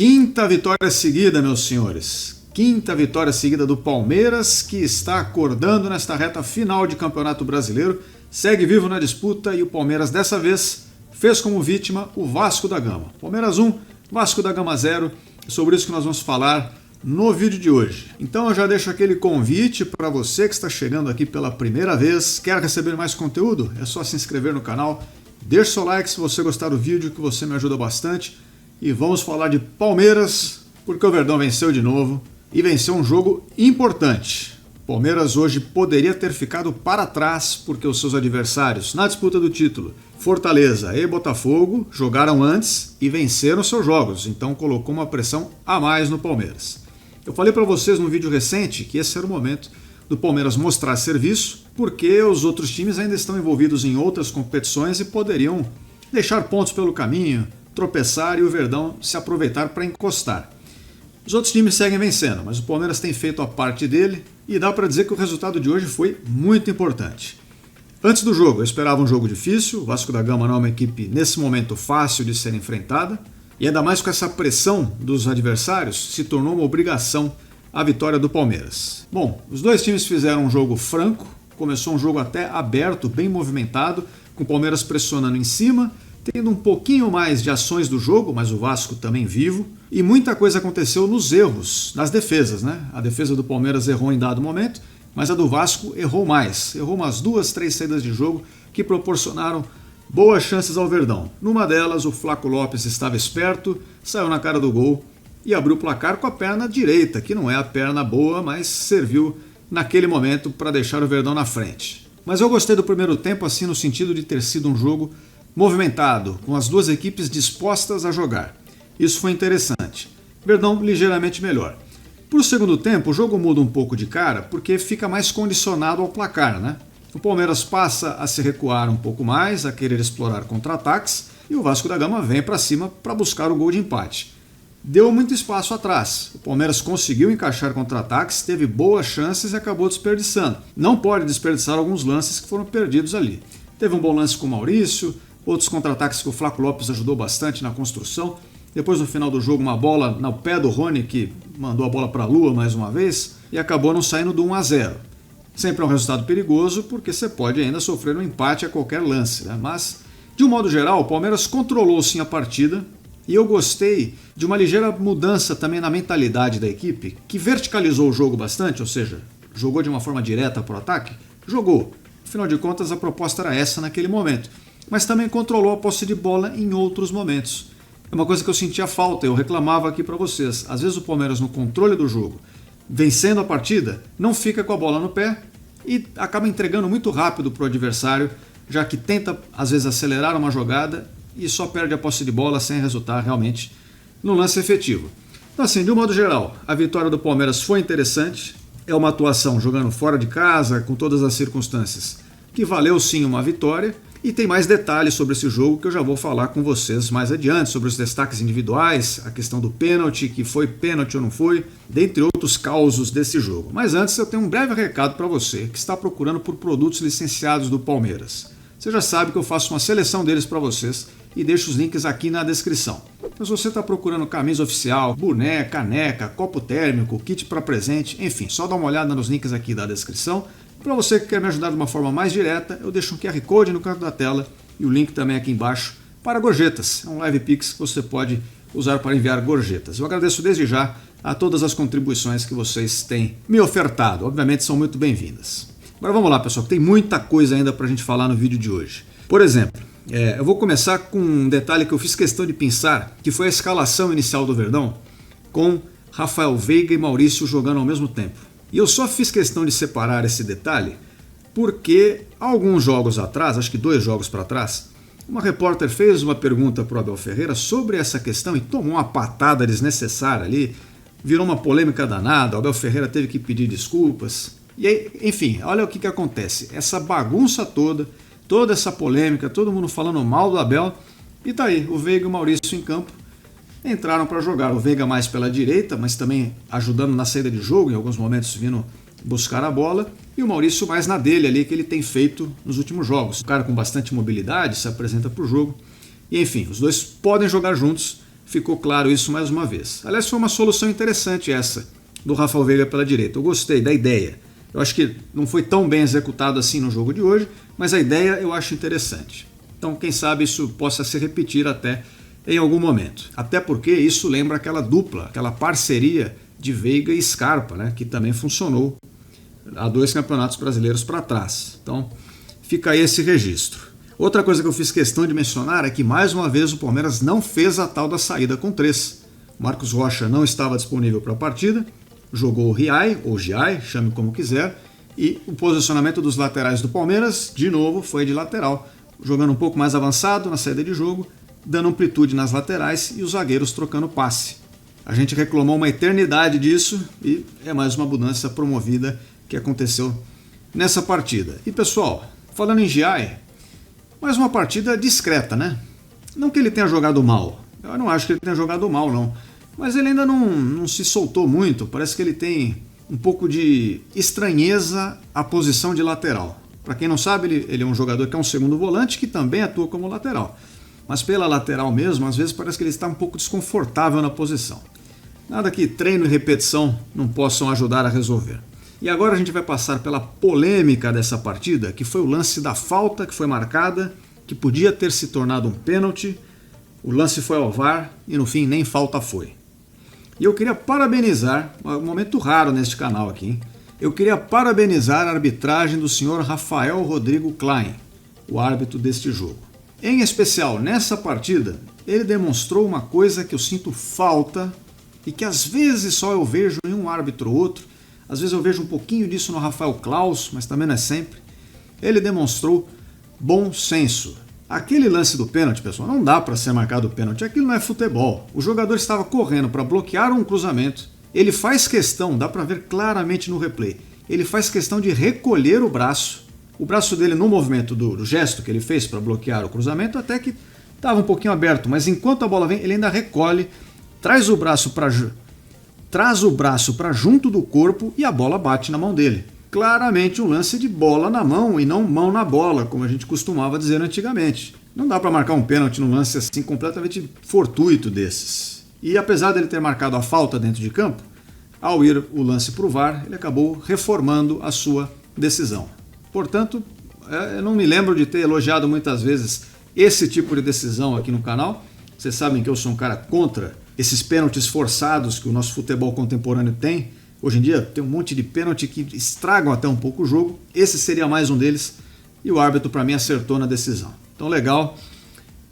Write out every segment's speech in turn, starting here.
Quinta vitória seguida, meus senhores. Quinta vitória seguida do Palmeiras, que está acordando nesta reta final de Campeonato Brasileiro. Segue vivo na disputa e o Palmeiras dessa vez fez como vítima o Vasco da Gama. Palmeiras 1, Vasco da Gama 0. É sobre isso que nós vamos falar no vídeo de hoje. Então eu já deixo aquele convite para você que está chegando aqui pela primeira vez. Quer receber mais conteúdo? É só se inscrever no canal. Deixe seu like se você gostar do vídeo, que você me ajuda bastante. E vamos falar de Palmeiras, porque o Verdão venceu de novo e venceu um jogo importante. O Palmeiras hoje poderia ter ficado para trás, porque os seus adversários na disputa do título, Fortaleza e Botafogo, jogaram antes e venceram seus jogos, então colocou uma pressão a mais no Palmeiras. Eu falei para vocês no vídeo recente que esse era o momento do Palmeiras mostrar serviço, porque os outros times ainda estão envolvidos em outras competições e poderiam deixar pontos pelo caminho, tropeçar e o Verdão se aproveitar para encostar. Os outros times seguem vencendo, mas o Palmeiras tem feito a parte dele e dá para dizer que o resultado de hoje foi muito importante. Antes do jogo, eu esperava um jogo difícil. O Vasco da Gama não é uma equipe, nesse momento, fácil de ser enfrentada. E ainda mais com essa pressão dos adversários, se tornou uma obrigação a vitória do Palmeiras. Bom, os dois times fizeram um jogo franco. Começou um jogo até aberto, bem movimentado, com o Palmeiras pressionando em cima, tendo um pouquinho mais de ações do jogo, mas o Vasco também vivo. E muita coisa aconteceu nos erros, nas defesas, né? A defesa do Palmeiras errou em dado momento, mas a do Vasco errou mais. Errou umas 2, 3 saídas de jogo que proporcionaram boas chances ao Verdão. Numa delas, o Flaco Lopes estava esperto, saiu na cara do gol e abriu o placar com a perna direita, que não é a perna boa, mas serviu naquele momento para deixar o Verdão na frente. Mas eu gostei do primeiro tempo, assim, no sentido de ter sido um jogo movimentado, com as duas equipes dispostas a jogar. Isso foi interessante. Verdão ligeiramente melhor. Para o segundo tempo, o jogo muda um pouco de cara, porque fica mais condicionado ao placar, né? O Palmeiras passa a se recuar um pouco mais, a querer explorar contra-ataques, e o Vasco da Gama vem para cima para buscar o gol de empate. Deu muito espaço atrás. O Palmeiras conseguiu encaixar contra-ataques, teve boas chances e acabou desperdiçando. Não pode desperdiçar alguns lances que foram perdidos ali. Teve um bom lance com o Maurício, outros contra-ataques que o Flaco Lopes ajudou bastante na construção. Depois, no final do jogo, uma bola no pé do Rony, que mandou a bola para a lua mais uma vez, e acabou não saindo do 1-0. Sempre é um resultado perigoso, porque você pode ainda sofrer um empate a qualquer lance, né? Mas, de um modo geral, o Palmeiras controlou sim a partida, e eu gostei de uma ligeira mudança também na mentalidade da equipe, que verticalizou o jogo bastante, ou seja, jogou de uma forma direta para o ataque. Jogou. Afinal de contas, a proposta era essa naquele momento. Mas também controlou a posse de bola em outros momentos. É uma coisa que eu sentia falta, eu reclamava aqui para vocês. Às vezes o Palmeiras, no controle do jogo, vencendo a partida, não fica com a bola no pé e acaba entregando muito rápido para o adversário, já que tenta, às vezes, acelerar uma jogada e só perde a posse de bola sem resultar realmente no lance efetivo. Então, assim, de um modo geral, a vitória do Palmeiras foi interessante. É uma atuação jogando fora de casa, com todas as circunstâncias, que valeu sim uma vitória. E tem mais detalhes sobre esse jogo que eu já vou falar com vocês mais adiante, sobre os destaques individuais, a questão do pênalti, que foi pênalti ou não foi, dentre outros causos desse jogo. Mas antes eu tenho um breve recado para você que está procurando por produtos licenciados do Palmeiras. Você já sabe que eu faço uma seleção deles para vocês e deixo os links aqui na descrição. Então, se você está procurando camisa oficial, boné, caneca, copo térmico, kit para presente, enfim, só dá uma olhada nos links aqui da descrição. Para você que quer me ajudar de uma forma mais direta, eu deixo um QR Code no canto da tela e o link também aqui embaixo para gorjetas. É um Live Pix que você pode usar para enviar gorjetas. Eu agradeço desde já a todas as contribuições que vocês têm me ofertado. Obviamente são muito bem-vindas. Agora vamos lá, pessoal, que tem muita coisa ainda para a gente falar no vídeo de hoje. Por exemplo, eu vou começar com um detalhe que eu fiz questão de pensar, que foi a escalação inicial do Verdão, com Rafael Veiga e Maurício jogando ao mesmo tempo. E eu só fiz questão de separar esse detalhe porque alguns jogos atrás, acho que 2 jogos para trás, uma repórter fez uma pergunta para o Abel Ferreira sobre essa questão e tomou uma patada desnecessária ali, virou uma polêmica danada, o Abel Ferreira teve que pedir desculpas. E aí, enfim, olha o que acontece, essa bagunça toda, toda essa polêmica, todo mundo falando mal do Abel, e tá aí, o Veiga e o Maurício em campo. Entraram para jogar, o Veiga mais pela direita, mas também ajudando na saída de jogo, em alguns momentos vindo buscar a bola, e o Maurício mais na dele ali, que ele tem feito nos últimos jogos. Um cara com bastante mobilidade, se apresenta para o jogo, e enfim, os dois podem jogar juntos, ficou claro isso mais uma vez. Aliás, foi uma solução interessante essa do Rafael Veiga pela direita. Eu gostei da ideia. Eu acho que não foi tão bem executado assim no jogo de hoje, mas a ideia eu acho interessante. Então, quem sabe isso possa se repetir até em algum momento. Até porque isso lembra aquela dupla, aquela parceria de Veiga e Scarpa, né, que também funcionou há 2 campeonatos brasileiros para trás. Então, fica aí esse registro. Outra coisa que eu fiz questão de mencionar é que, mais uma vez, o Palmeiras não fez a tal da saída com 3. Marcos Rocha não estava disponível para a partida, jogou o Riai, ou Giai, chame como quiser, e o posicionamento dos laterais do Palmeiras, de novo, foi de lateral, jogando um pouco mais avançado na saída de jogo, dando amplitude nas laterais e os zagueiros trocando passe. A gente reclamou uma eternidade disso e é mais uma mudança promovida que aconteceu nessa partida. E pessoal, falando em Giai, mais uma partida discreta, né? Não que ele tenha jogado mal, eu não acho que ele tenha jogado mal não, mas ele ainda não se soltou muito, parece que ele tem um pouco de estranheza à posição de lateral. Para quem não sabe, ele é um jogador que é um segundo volante que também atua como lateral. Mas pela lateral mesmo, às vezes parece que ele está um pouco desconfortável na posição. Nada que treino e repetição não possam ajudar a resolver. E agora a gente vai passar pela polêmica dessa partida, que foi o lance da falta que foi marcada, que podia ter se tornado um pênalti. O lance foi ao VAR e no fim nem falta foi. E eu queria parabenizar, um momento raro neste canal aqui, hein? Eu queria parabenizar a arbitragem do senhor Rafael Rodrigo Klein, o árbitro deste jogo. Em especial, nessa partida, ele demonstrou uma coisa que eu sinto falta e que às vezes só eu vejo em um árbitro ou outro. Às vezes eu vejo um pouquinho disso no Rafael Claus, mas também não é sempre. Ele demonstrou bom senso. Aquele lance do pênalti, pessoal, não dá para ser marcado o pênalti. Aquilo não é futebol. O jogador estava correndo para bloquear um cruzamento. Ele faz questão, dá para ver claramente no replay, ele faz questão de recolher o braço dele no movimento do gesto que ele fez para bloquear o cruzamento, até que estava um pouquinho aberto, mas enquanto a bola vem, ele ainda recolhe, traz o braço para junto do corpo e a bola bate na mão dele. Claramente um lance de bola na mão e não mão na bola, como a gente costumava dizer antigamente. Não dá para marcar um pênalti num lance assim completamente fortuito desses. E apesar dele ter marcado a falta dentro de campo, ao ir o lance para o VAR, ele acabou reformando a sua decisão. Portanto, eu não me lembro de ter elogiado muitas vezes esse tipo de decisão aqui no canal. Vocês sabem que eu sou um cara contra esses pênaltis forçados que o nosso futebol contemporâneo tem. Hoje em dia tem um monte de pênalti que estragam até um pouco o jogo. Esse seria mais um deles e o árbitro para mim acertou na decisão. Então legal,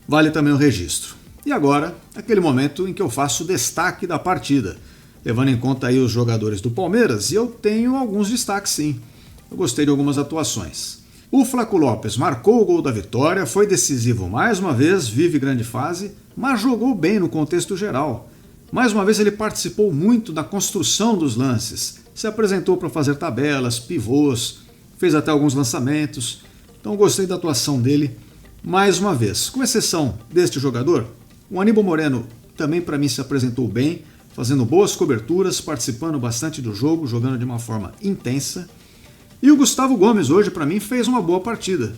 vale também o registro. E agora, aquele momento em que eu faço o destaque da partida, levando em conta aí os jogadores do Palmeiras, e eu tenho alguns destaques sim. Eu gostei de algumas atuações. O Flaco Lopes marcou o gol da vitória, foi decisivo mais uma vez, vive grande fase, mas jogou bem no contexto geral. Mais uma vez ele participou muito da construção dos lances, se apresentou para fazer tabelas, pivôs, fez até alguns lançamentos. Então gostei da atuação dele mais uma vez. Com exceção deste jogador, o Aníbal Moreno também para mim se apresentou bem, fazendo boas coberturas, participando bastante do jogo, jogando de uma forma intensa. E o Gustavo Gomes hoje para mim fez uma boa partida.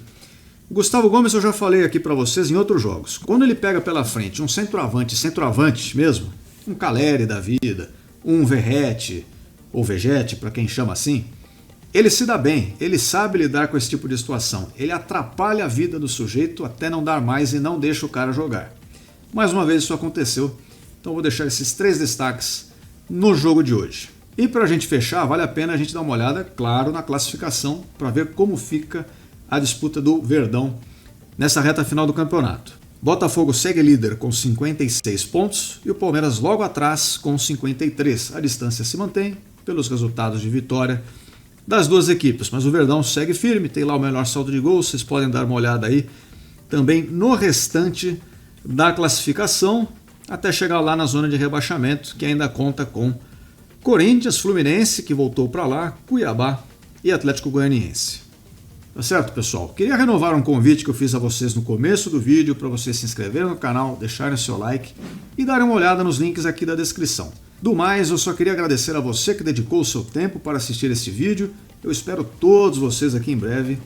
O Gustavo Gomes eu já falei aqui para vocês em outros jogos. Quando ele pega pela frente um centroavante mesmo, um Caleri da vida, um Verrete, ou Vegete, para quem chama assim, ele se dá bem, ele sabe lidar com esse tipo de situação. Ele atrapalha a vida do sujeito até não dar mais e não deixa o cara jogar. Mais uma vez isso aconteceu, então vou deixar esses 3 destaques no jogo de hoje. E para a gente fechar, vale a pena a gente dar uma olhada, claro, na classificação, para ver como fica a disputa do Verdão nessa reta final do campeonato. Botafogo segue líder com 56 pontos e o Palmeiras logo atrás com 53. A distância se mantém pelos resultados de vitória das duas equipes, mas o Verdão segue firme, tem lá o melhor saldo de gols, vocês podem dar uma olhada aí também no restante da classificação, até chegar lá na zona de rebaixamento, que ainda conta com Corinthians, Fluminense, que voltou para lá, Cuiabá e Atlético Goianiense. Tá certo, pessoal? Queria renovar um convite que eu fiz a vocês no começo do vídeo para vocês se inscreverem no canal, deixarem seu like e darem uma olhada nos links aqui da descrição. Do mais, eu só queria agradecer a você que dedicou o seu tempo para assistir este vídeo. Eu espero todos vocês aqui em breve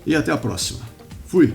e até a próxima. Fui!